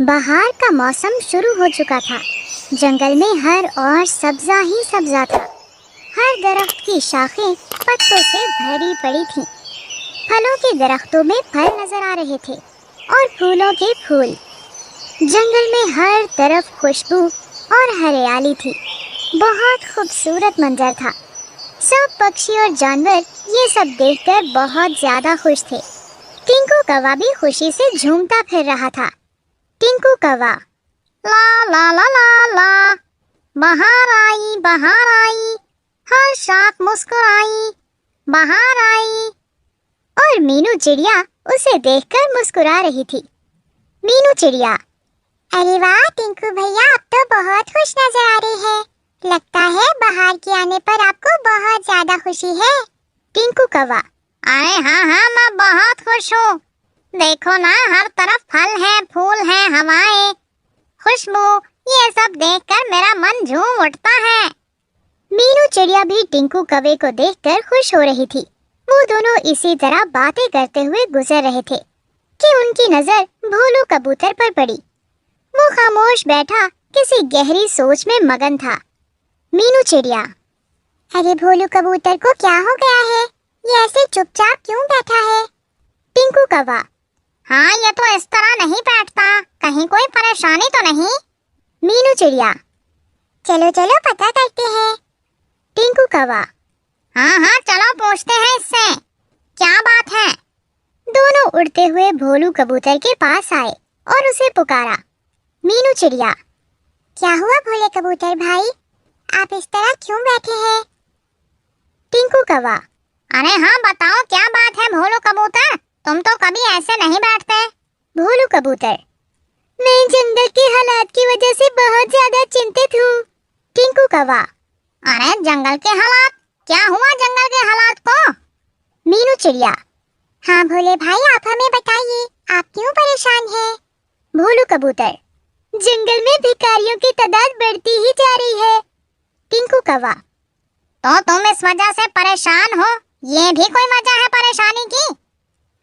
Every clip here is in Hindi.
बहार का मौसम शुरू हो चुका था। जंगल में हर और सब्जा ही सब्जा था। हर दरख्त की शाखें पत्तों से भरी पड़ी थीं। फलों के दरख्तों में फल नजर आ रहे थे और फूलों के फूल। जंगल में हर तरफ खुशबू और हरियाली थी। बहुत खूबसूरत मंजर था। सब पक्षी और जानवर ये सब देखकर बहुत ज्यादा खुश थे। टिंकू कौवा भी खुशी से झूमता फिर रहा था। टिंकू कौवा, ला ला ला ला ला, बहार आई, हर शाख मुस्कुराई, बहार आई। और मीनू चिड़िया उसे देखकर मुस्कुरा रही थी। मीनू चिड़िया, अरे वाह टिंकू भैया, आप तो बहुत खुश नजर आ रहे हैं। लगता है बहार के आने पर आपको बहुत ज्यादा खुशी है। टिंकू कौवा, अरे हाँ हाँ, मैं बहुत खुश हूँ। देखो ना, हर तरफ फल है, फूल है, हवाएं, खुशबू, ये सब देखकर मेरा मन झूम उठता है। मीनू चिड़िया भी टिंकू कौवे को देखकर खुश हो रही थी। वो दोनों इसी तरह बातें करते हुए गुजर रहे थे कि उनकी नजर भोलू कबूतर पर पड़ी। वो खामोश बैठा किसी गहरी सोच में मगन था। मीनू चिड़िया, अरे भोलू कबूतर को क्या हो गया है? ये ऐसे चुपचाप क्यों बैठा है? टिंकू कौवा, हाँ, ये तो इस तरह नहीं बैठता, कहीं कोई परेशानी तो नहीं? मीनू चिड़िया, चलो चलो पता करते हैं। टिंकू कौवा, हाँ हाँ, चलो पूछते हैं इससे, क्या बात है? दोनों उड़ते हुए भोलू कबूतर के पास आए और उसे पुकारा। मीनू चिड़िया, क्या हुआ भोले कबूतर भाई, आप इस तरह क्यों बैठे हैं? टिंकू कौवा, अरे हाँ, बताओ क्या बात है भोलू कबूतर, तुम तो कभी ऐसे नहीं बैठते। भोलू कबूतर, मैं जंगल के हालात की वजह से बहुत ज्यादा चिंतित हूँ। टिंकू कौवा, अरे जंगल के हालात, क्या हुआ जंगल के हालात को? मीनू चिड़िया, हाँ भोले भाई, आप हमें बताइए, आप क्यों परेशान हैं? भोलू कबूतर, जंगल में भिखारियों की तादाद बढ़ती ही जा रही है। टिंकू कौवा, तो तुम इस वजह से परेशान हो, ये भी कोई वजह है परेशानी की?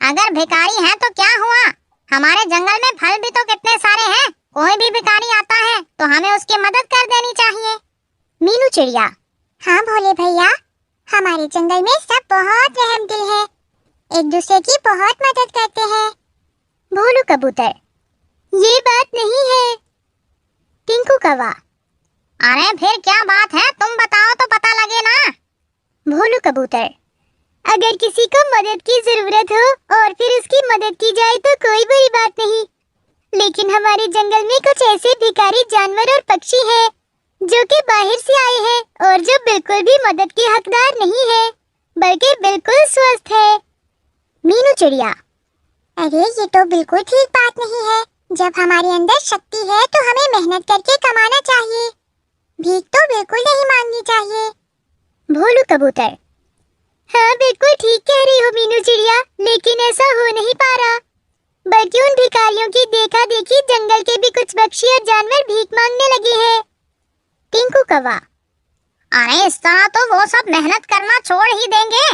अगर भिखारी हैं तो क्या हुआ, हमारे जंगल में फल भी तो कितने सारे हैं, कोई भी भिखारी आता है तो हमें उसकी मदद कर देनी चाहिए। मीनू चिड़िया, हाँ भोले भैया, हमारे जंगल में सब बहुत रहमदिल है, एक दूसरे की बहुत मदद करते हैं। भोलू कबूतर, ये बात नहीं है। टिंकू कौवा, अरे फिर क्या बात है, तुम बताओ तो पता लगे ना। भोलू कबूतर, अगर किसी को मदद की जरूरत हो और फिर उसकी मदद की जाए तो कोई बुरी बात नहीं, लेकिन हमारे जंगल में कुछ ऐसे भिखारी जानवर और पक्षी हैं जो कि बाहर से आए हैं और जो बिल्कुल भी मदद के हकदार नहीं है, बल्कि बिल्कुल स्वस्थ है। मीनू चिड़िया, अरे ये तो बिल्कुल ठीक बात नहीं है, जब हमारे अंदर शक्ति है तो हमें मेहनत करके कमाना चाहिए, भीख तो बिल्कुल नहीं मांगनी चाहिए। भोलू कबूतर, हाँ बिल्कुल ठीक कह रही हो मीनू चिड़िया, लेकिन ऐसा हो नहीं पा रहा, बल्कि उन भिखारियों की देखा देखी जंगल के भी कुछ पक्षी और जानवर भीख मांगने लगे हैं। टिंकू कौवा, अरे इस तरह तो वो सब मेहनत करना छोड़ ही देंगे।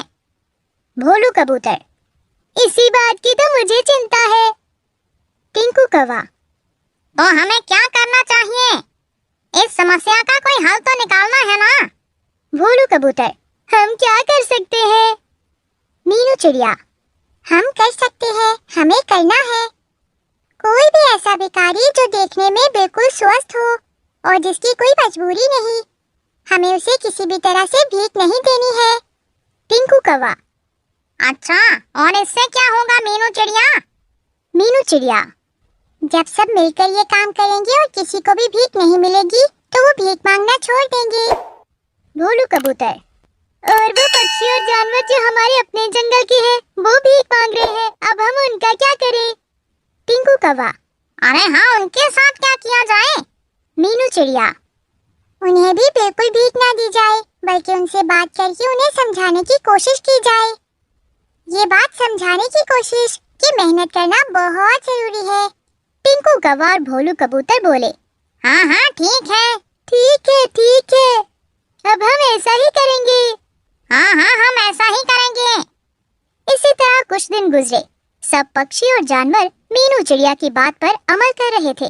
भोलू कबूतर, इसी बात की तो मुझे चिंता है। टिंकू कौवा, तो हमें क्या करना चाहिए, इस समस्या का कोई हल तो निकालना है ना? भोलू कबूतर, हम क्या कर सकते हैं? मीनू चिड़िया, हम कर सकते हैं, हमें करना है। कोई भी ऐसा भिखारी जो देखने में बिल्कुल स्वस्थ हो और जिसकी कोई मजबूरी नहीं, हमें उसे किसी भी तरह से भीख नहीं देनी है। टिंकू कौवा, अच्छा, और इससे क्या होगा मीनू चिड़िया? मीनू चिड़िया, जब सब मिलकर ये काम करेंगे और किसी को भी भीख नहीं मिलेगी तो वो भीख मांगना छोड़ देंगे। भोलू कबूतर, और वो पक्षी और जानवर जो हमारे अपने जंगल के हैं वो भीख मांग रहे हैं, अब हम उनका क्या करें? टिंकू कौवा, अरे हाँ, उनके साथ क्या किया जाए? मीनू चिड़िया, उन्हें भी बिल्कुल भीख ना दी जाए, बल्कि उनसे बात करके उन्हें समझाने की कोशिश की जाए। ये बात समझाने की कोशिश कि मेहनत करना बहुत जरूरी है। टिंकू कौवा और भोलू कबूतर बोले, हाँ हाँ ठीक है, ठीक है, ठीक है, अब हम ऐसा ही करेंगे। हाँ हाँ, हम ऐसा ही करेंगे। इसी तरह कुछ दिन गुजरे। सब पक्षी और जानवर मीनू चिड़िया की बात पर अमल कर रहे थे।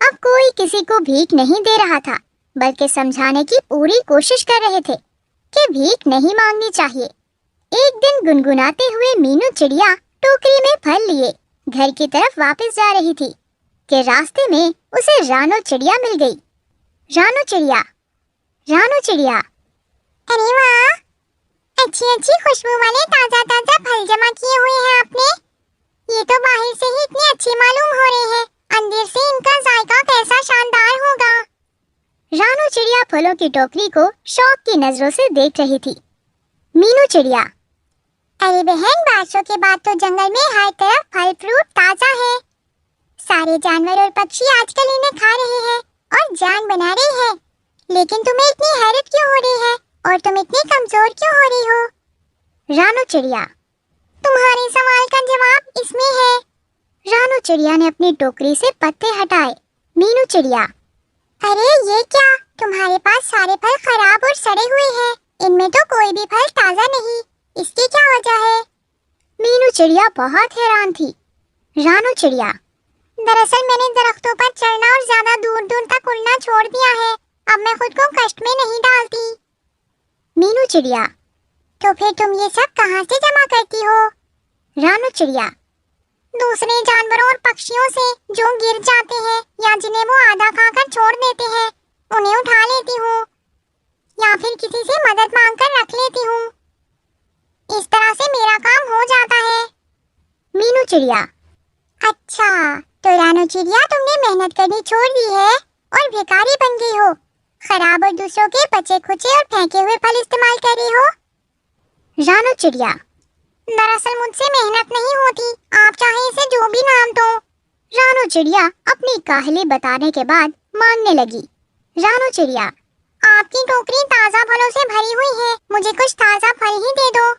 अब कोई किसी को भीख नहीं दे रहा था, बल्कि समझाने की पूरी कोशिश कर रहे थे कि भीख नहीं मांगनी चाहिए। एक दिन गुनगुनाते हुए मीनू चिड़िया टोकरी में फल लिए घर की तरफ वापस जा रही थी कि रास्ते में उसे रानो चिड़िया मिल गई। रानो चिड़िया, रानो चिड़िया। अरे वाह, अच्छी अच्छी खुशबू वाले ताजा ताजा फल जमा किए हुए हैं आपने। ये तो बाहर से ही इतने अच्छे मालूम हो रहे हैं, अंदर से इनका जायका कैसा शानदार होगा। रानो चिड़िया फलों की टोकरी को शौक की नजरों से देख रही थी। मीनू चिड़िया, अरे बहन, बारिशों के बाद तो जंगल में हर तरफ फल फ्रूट ताजा है। सारे जानवर और पक्षी आजकल इन्हें खा रहे हैं और जान बना रहे हैं, लेकिन तुम्हें इतनी हैरत क्यों हो रही है और तुम इतनी कमजोर क्यों हो रही हो? रानो चिड़िया, तुम्हारे सवाल का जवाब इसमें है। रानो चिड़िया ने अपनी टोकरी से पत्ते हटाए। मीनू चिड़िया, अरे ये क्या, तुम्हारे पास सारे फल खराब और सड़े हुए हैं, इनमें तो कोई भी फल ताजा नहीं, इसकी क्या वजह है? मीनू चिड़िया बहुत हैरान थी। रानो चिड़िया, दरअसल मैंने दरख्तों पर चढ़ना और ज्यादा दूर दूर तक उड़ना छोड़ दिया है, अब मैं खुद को कष्ट में नहीं डालती। मीनू चिड़िया, तो फिर तुम ये सब कहाँ से जमा करती हो? रानो चिड़िया, दूसरे जानवरों और पक्षियों से जो गिर जाते हैं या जिन्हें वो आधा खाकर छोड़ देते हैं, उन्हें उठा लेती हूँ या फिर किसी से मदद मांगकर रख लेती हूँ। इस तरह से मेरा काम हो जाता है। मीनू चिड़िया, अच्छा, तो रानो चिड़िया तुमने मेहनत करनी छोड़ दी है और भिखारी बन गई हो, खराब और दूसरों के बचे खुचे और फेंके हुए फल इस्तेमाल कर रही हो। रानो चिड़िया, दरअसल मुझसे मेहनत नहीं होती, आप चाहे इसे जो भी नाम दो। रानो चिड़िया अपनी काहली बताने के बाद मानने लगी। रानो चिड़िया, आपकी टोकरी ताजा फलों से भरी हुई है, मुझे कुछ ताजा फल ही दे दो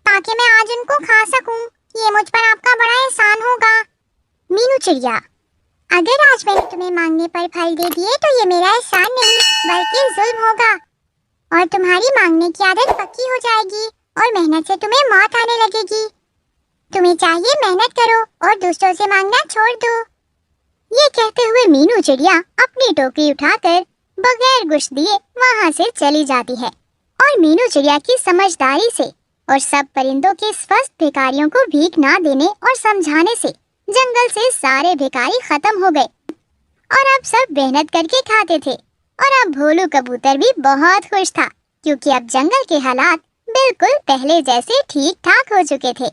ताकि मैं आज उनको खा सकूं, ये मुझ पर आपका बड़ा एहसान होगा। मीनू चिड़िया, अगर आज मैंने तुम्हें मांगने पर फल दे दिए तो ये मेरा एहसान नहीं बल्कि जुल्म होगा और तुम्हारी मांगने की आदत पक्की हो जाएगी और मेहनत से तुम्हें मौत आने लगेगी। तुम्हें चाहिए मेहनत करो और दूसरों से मांगना छोड़ दो। ये कहते हुए मीनू चिड़िया अपनी टोकरी उठाकर बगैर कुछ दिए वहां से चली जाती है और मीनू चिड़िया की समझदारी से और सब परिंदों के स्वस्थ भिखारियों को भीख ना देने और समझाने से जंगल से सारे भिखारी खत्म हो गए और अब सब मेहनत करके खाते थे। और अब भोलू कबूतर भी बहुत खुश था क्योंकि अब जंगल के हालात बिल्कुल पहले जैसे ठीक ठाक हो चुके थे।